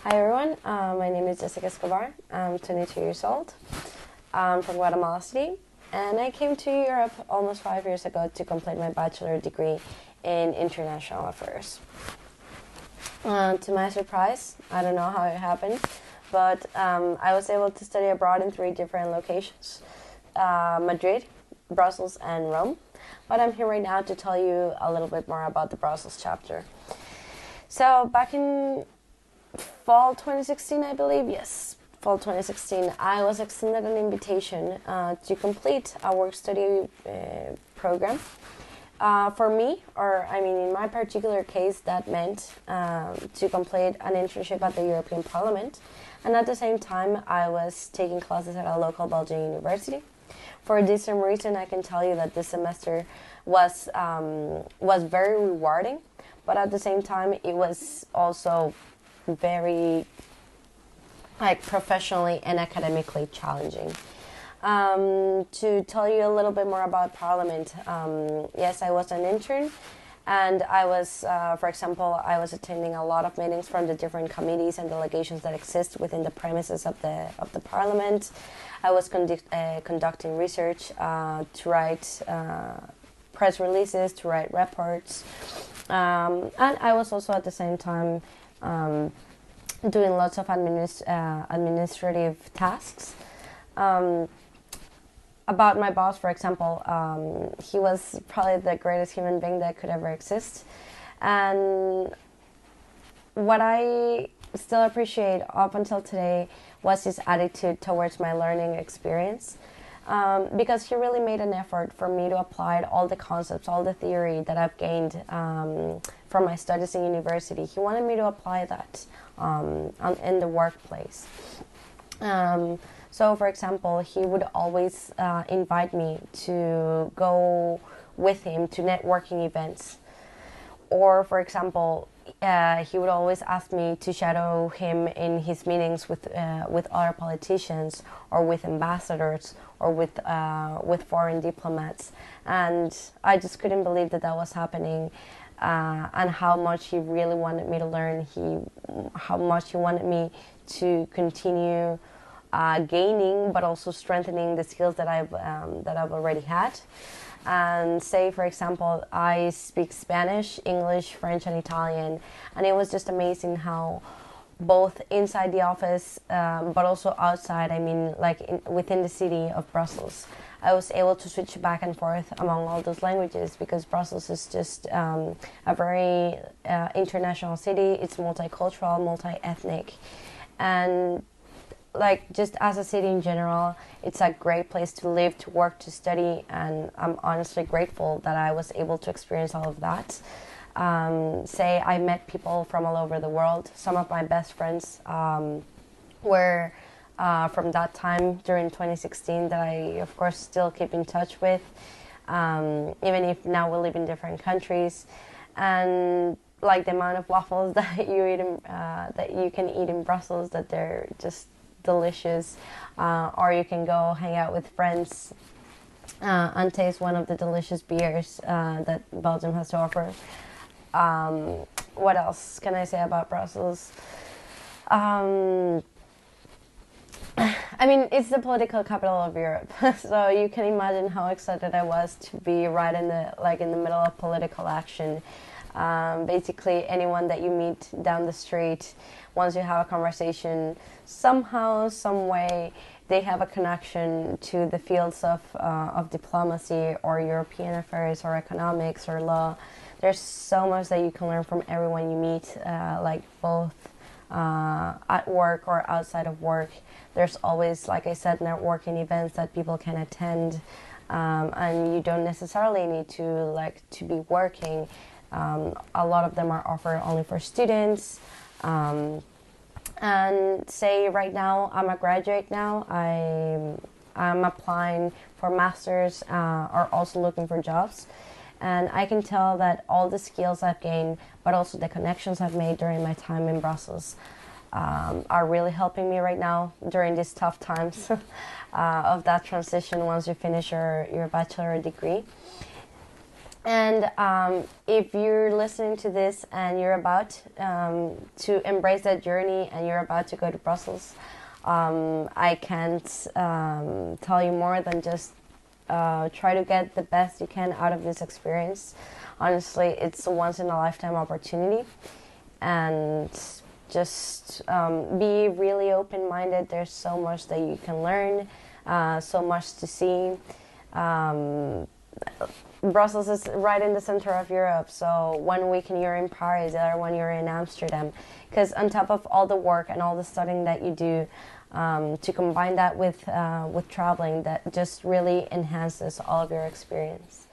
Hi everyone, my name is Jessica Escobar. I'm 22 years old. I'm from Guatemala City, and I came to Europe almost 5 years ago to complete my bachelor degree in international affairs. To my surprise, I don't know how it happened, but I was able to study abroad in 3 different locations: Madrid, Brussels, and Rome. But I'm here right now to tell you a little bit more about the Brussels chapter. So back in fall 2016, I believe, yes, fall 2016, I was extended an invitation to complete a work-study program. For me, or I mean in my particular case, that meant to complete an internship at the European Parliament, and at the same time I was taking classes at a local Belgian university. For this same reason, I can tell you that this semester was very rewarding, but at the same time it was also very professionally and academically challenging. To tell you a little bit more about Parliament, yes, I was an intern, and I was, for example, I was attending a lot of meetings from the different committees and delegations that exist within the premises of the Parliament. I was conducting research to write press releases, to write reports, and I was also at the same time doing lots of administrative tasks. About my boss, for example, he was probably the greatest human being that could ever exist. And what I still appreciate up until today was his attitude towards my learning experience. Because he really made an effort for me to apply all the concepts, all the theory that I've gained from my studies in university. He wanted me to apply that in the workplace. So, for example, he would always invite me to go with him to networking events. Or, for example, he would always ask me to shadow him in his meetings with other politicians, or with ambassadors, or with foreign diplomats. And I just couldn't believe that was happening, and how much he really wanted me to learn. How much he wanted me to continue gaining, but also strengthening the skills that I've already had. And say, for example, I speak Spanish, English, French, and Italian, and it was just amazing how both inside the office, but also outside, I mean, within the city of Brussels, I was able to switch back and forth among all those languages, because Brussels is just a very international city. It's multicultural, multi-ethnic, and just as a city in general, it's a great place to live, to work, to study, and I'm honestly grateful that I was able to experience all of that. Say, I met people from all over the world. Some of my best friends were from that time during 2016 that I, of course, still keep in touch with, even if now we live in different countries. And the amount of waffles that you can eat in Brussels, that they're just delicious, or you can go hang out with friends and taste one of the delicious beers that Belgium has to offer. What else can I say about Brussels? I mean, it's the political capital of Europe, so you can imagine how excited I was to be right in the middle of political action. Basically, anyone that you meet down the street, once you have a conversation, somehow, some way, they have a connection to the fields of diplomacy, or European affairs, or economics, or law. There's so much that you can learn from everyone you meet, both at work or outside of work. There's always, like I said, networking events that people can attend, and you don't necessarily need to be working. A lot of them are offered only for students. And say right now, I'm a graduate now. I'm applying for masters, or also looking for jobs. And I can tell that all the skills I've gained, but also the connections I've made during my time in Brussels, are really helping me right now during these tough times of that transition once you finish your bachelor degree. And if you're listening to this and you're about to embrace that journey and you're about to go to Brussels, I can't tell you more than just try to get the best you can out of this experience. Honestly, it's a once in a lifetime opportunity, and just be really open-minded. There's so much that you can learn, so much to see. Brussels is right in the center of Europe, so 1 week you're in Paris, the other one you're in Amsterdam. Because on top of all the work and all the studying that you do, to combine that with traveling, that just really enhances all of your experience.